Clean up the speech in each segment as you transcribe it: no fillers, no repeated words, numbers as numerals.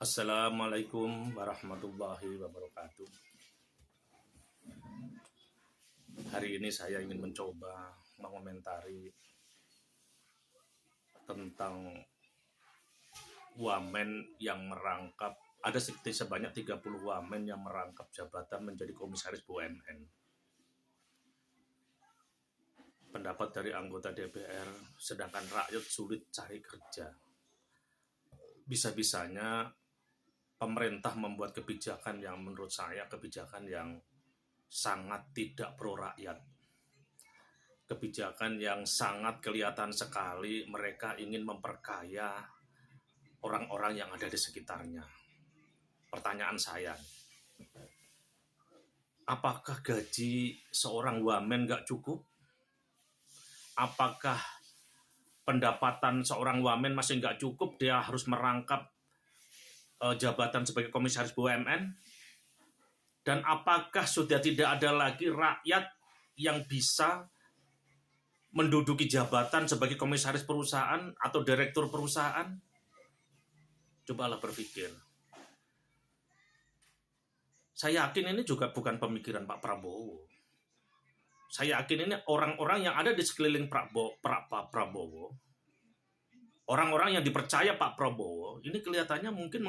Assalamualaikum warahmatullahi wabarakatuh. Hari ini saya ingin mencoba mengomentari tentang wamen yang merangkap. Ada sebanyak 30 wamen yang merangkap jabatan menjadi komisaris BUMN. Pendapat dari anggota DPR, sedangkan rakyat sulit cari kerja. Bisa-bisanya pemerintah membuat kebijakan yang menurut saya kebijakan yang sangat tidak pro rakyat. Kebijakan yang sangat kelihatan sekali mereka ingin memperkaya orang-orang yang ada di sekitarnya. Pertanyaan saya, apakah gaji seorang wamen nggak cukup? Apakah pendapatan seorang wamen masih nggak cukup, dia harus merangkap jabatan sebagai komisaris BUMN? Dan apakah sudah tidak ada lagi rakyat yang bisa menduduki jabatan sebagai komisaris perusahaan atau direktur perusahaan? Cobalah berpikir. Saya yakin ini juga bukan pemikiran Pak Prabowo. Saya yakin ini orang-orang yang ada di sekeliling Pak Prabowo, orang-orang yang dipercaya Pak Prabowo, ini kelihatannya mungkin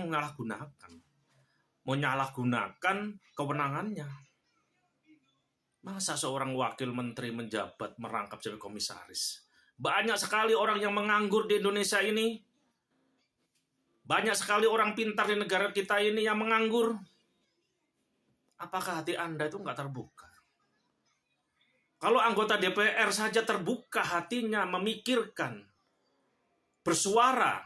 menyalahgunakan kewenangannya. Masa seorang wakil menteri menjabat merangkap jadi komisaris? Banyak sekali orang yang menganggur di Indonesia ini. Banyak sekali orang pintar di negara kita ini yang menganggur. Apakah hati Anda itu nggak terbuka? Kalau anggota DPR saja terbuka hatinya, memikirkan, bersuara,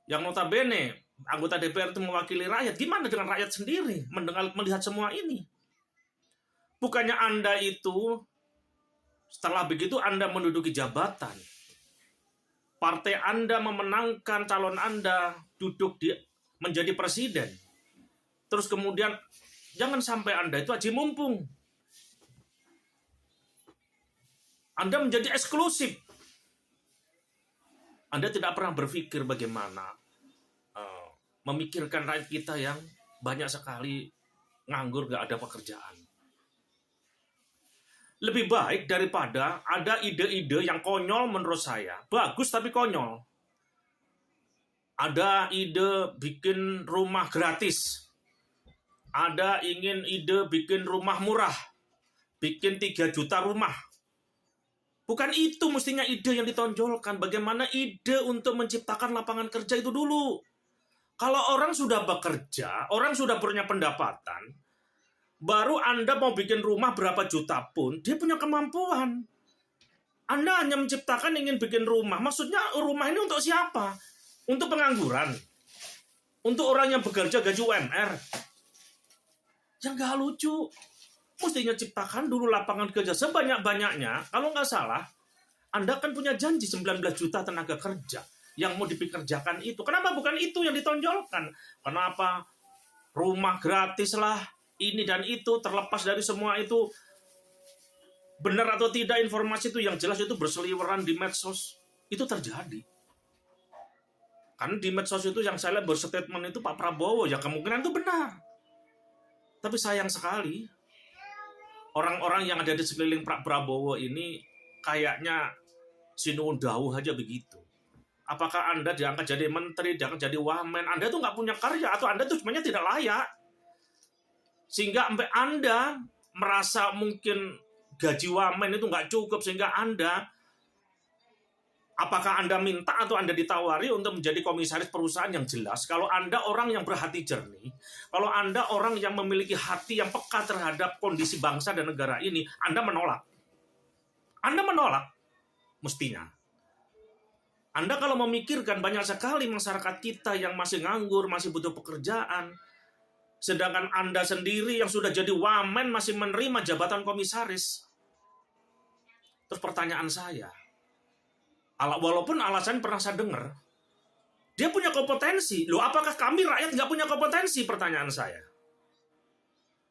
yang notabene anggota DPR itu mewakili rakyat, gimana dengan rakyat sendiri melihat semua ini? Bukannya Anda itu setelah begitu Anda menduduki jabatan, partai Anda memenangkan calon Anda duduk menjadi presiden, terus kemudian jangan sampai Anda itu aji mumpung, Anda menjadi eksklusif. Anda tidak pernah berpikir bagaimana memikirkan rakyat kita yang banyak sekali nganggur, gak ada pekerjaan. Lebih baik daripada ada ide-ide yang konyol menurut saya. Bagus tapi konyol. Ada ide bikin rumah gratis. Ada ide bikin rumah murah. Bikin 3 juta rumah. Bukan itu mestinya ide yang ditonjolkan. Bagaimana ide untuk menciptakan lapangan kerja itu dulu. Kalau orang sudah bekerja, orang sudah punya pendapatan, baru Anda mau bikin rumah berapa juta pun, dia punya kemampuan. Anda hanya menciptakan ingin bikin rumah. Maksudnya rumah ini untuk siapa? Untuk pengangguran? Untuk orang yang bekerja gaji UMR? Yang gak lucu. Mestinya ciptakan dulu lapangan kerja sebanyak-banyaknya. Kalau nggak salah, Anda kan punya janji 19 juta tenaga kerja yang mau dipekerjakan itu. Kenapa bukan itu yang ditonjolkan? Kenapa rumah gratis lah, ini dan itu, terlepas dari semua itu, benar atau tidak informasi itu, yang jelas itu berseliweran di medsos. Itu terjadi. Karena di medsos itu yang saya lihat berstatement itu Pak Prabowo, ya kemungkinan itu benar. Tapi sayang sekali, orang-orang yang ada di sekeliling Pak Prabowo ini kayaknya sinuun dawuh aja begitu. Apakah Anda diangkat jadi menteri, diangkat jadi wamen, Anda tuh nggak punya karya, atau Anda tuh sebenarnya tidak layak. Sehingga sampai Anda merasa mungkin gaji wamen itu nggak cukup, sehingga apakah Anda minta atau Anda ditawari untuk menjadi komisaris perusahaan yang jelas? Kalau Anda orang yang berhati jernih, kalau Anda orang yang memiliki hati yang peka terhadap kondisi bangsa dan negara ini, Anda menolak. Anda menolak, mestinya. Anda kalau memikirkan banyak sekali masyarakat kita yang masih nganggur, masih butuh pekerjaan, sedangkan Anda sendiri yang sudah jadi wamen masih menerima jabatan komisaris. Terus pertanyaan saya, walaupun alasan pernah saya dengar, dia punya kompetensi. Loh, apakah kami rakyat nggak punya kompetensi? Pertanyaan saya.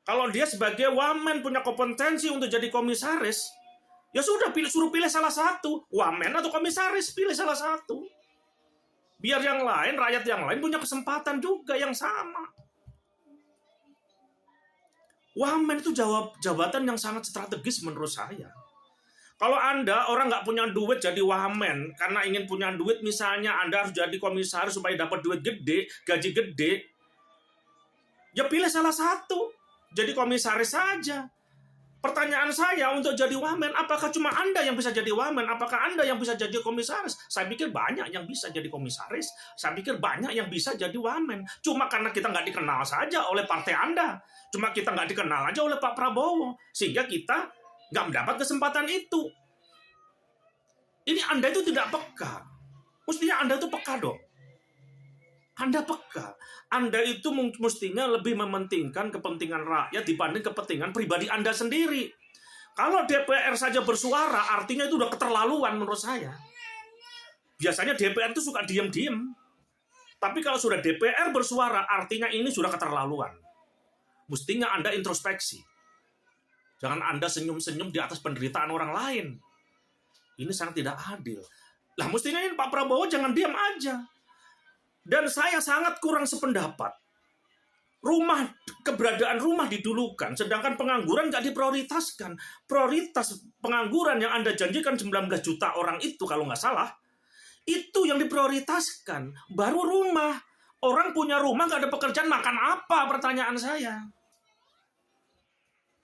Kalau dia sebagai wamen punya kompetensi untuk jadi komisaris, ya sudah suruh pilih salah satu, wamen atau komisaris, pilih salah satu. Biar yang lain, rakyat yang lain punya kesempatan juga yang sama. Wamen itu jabatan yang sangat strategis menurut saya. Kalau Anda orang nggak punya duit jadi wamen, karena ingin punya duit, misalnya Anda harus jadi komisaris supaya dapat duit gede, gaji gede, ya pilih salah satu, jadi komisaris saja. Pertanyaan saya untuk jadi wamen, apakah cuma Anda yang bisa jadi wamen? Apakah Anda yang bisa jadi komisaris? Saya pikir banyak yang bisa jadi komisaris. Saya pikir banyak yang bisa jadi wamen. Cuma karena kita nggak dikenal saja oleh partai Anda. Cuma kita nggak dikenal aja oleh Pak Prabowo. Sehingga kita nggak mendapat kesempatan itu. Ini Anda itu tidak peka. Mestinya Anda itu peka dong. Anda peka. Anda itu mestinya lebih mementingkan kepentingan rakyat dibanding kepentingan pribadi Anda sendiri. Kalau DPR saja bersuara, artinya itu udah keterlaluan menurut saya. Biasanya DPR itu suka diem-diem. Tapi kalau sudah DPR bersuara, artinya ini sudah keterlaluan. Mestinya Anda introspeksi. Jangan Anda senyum-senyum di atas penderitaan orang lain. Ini sangat tidak adil. Lah mestinya ini Pak Prabowo jangan diam aja. Dan saya sangat kurang sependapat. Keberadaan rumah didulukan, sedangkan pengangguran nggak diprioritaskan. Prioritas pengangguran yang Anda janjikan 19 juta orang itu, kalau nggak salah, itu yang diprioritaskan. Baru rumah. Orang punya rumah nggak ada pekerjaan, makan apa? Pertanyaan saya.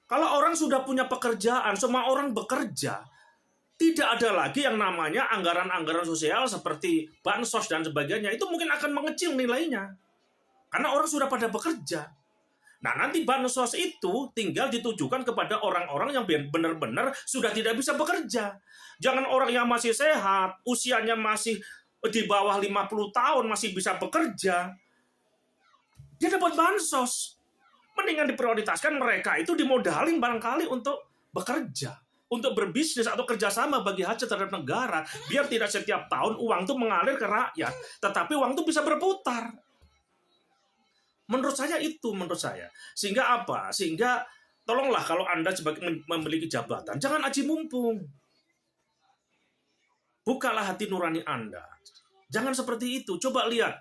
Kalau orang sudah punya pekerjaan, semua orang bekerja, tidak ada lagi yang namanya anggaran-anggaran sosial seperti bansos dan sebagainya. Itu mungkin akan mengecil nilainya. Karena orang sudah pada bekerja. Nah, nanti bansos itu tinggal ditujukan kepada orang-orang yang benar-benar sudah tidak bisa bekerja. Jangan orang yang masih sehat, usianya masih di bawah 50 tahun, masih bisa bekerja. Dia dapat bansos. Mendingan diprioritaskan mereka itu dimodalin barangkali untuk bekerja. Untuk berbisnis atau kerjasama bagi hajat terhadap negara, biar tidak setiap tahun uang itu mengalir ke rakyat, tetapi uang itu bisa berputar. Menurut saya itu, Sehingga apa? Sehingga tolonglah kalau Anda sebagai memiliki jabatan, jangan aji mumpung. Bukalah hati nurani Anda. Jangan seperti itu. Coba lihat.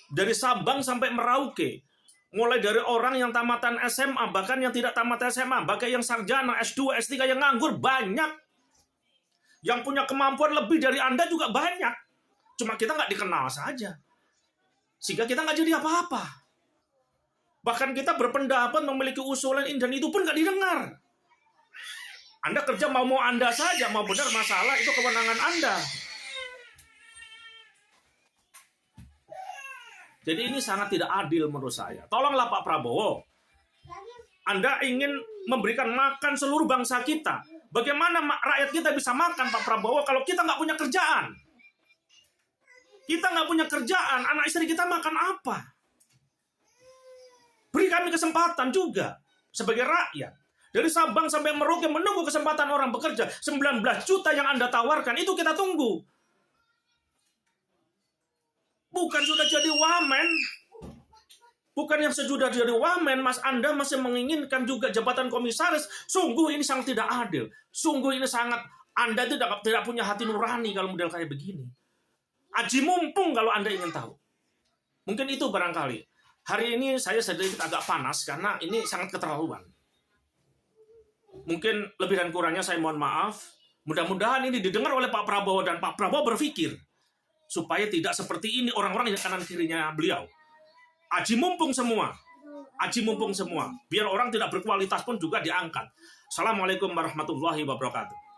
Dari Sabang sampai Merauke. Mulai dari orang yang tamatan SMA, bahkan yang tidak tamat SMA, bahkan yang sarjana, S2, S3, yang nganggur, banyak. Yang punya kemampuan lebih dari Anda juga banyak. Cuma kita nggak dikenal saja. Sehingga kita nggak jadi apa-apa. Bahkan kita berpendapat memiliki usulan ini dan itu pun nggak didengar. Anda kerja mau Anda saja, mau benar masalah, itu kewenangan Anda. Jadi ini sangat tidak adil menurut saya. Tolonglah Pak Prabowo. Anda ingin memberikan makan seluruh bangsa kita. Bagaimana rakyat kita bisa makan Pak Prabowo kalau kita nggak punya kerjaan? Kita nggak punya kerjaan, anak istri kita makan apa? Beri kami kesempatan juga sebagai rakyat. Dari Sabang sampai Merauke menunggu kesempatan orang bekerja. 19 juta yang Anda tawarkan, itu kita tunggu. Bukan sudah jadi wamen. Bukan yang sudah jadi wamen, Mas, Anda masih menginginkan juga jabatan komisaris. Sungguh ini sangat tidak adil. Sungguh ini sangat, Anda tidak punya hati nurani kalau model kayak begini. Aji mumpung kalau Anda ingin tahu. Mungkin itu barangkali. Hari ini saya sedikit agak panas karena ini sangat keterlaluan. Mungkin lebih dan kurangnya saya mohon maaf. Mudah-mudahan ini didengar oleh Pak Prabowo dan Pak Prabowo berpikir supaya tidak seperti ini orang-orang yang kanan kirinya beliau. Aji mumpung semua. Aji mumpung semua. Biar orang tidak berkualitas pun juga diangkat. Assalamualaikum warahmatullahi wabarakatuh.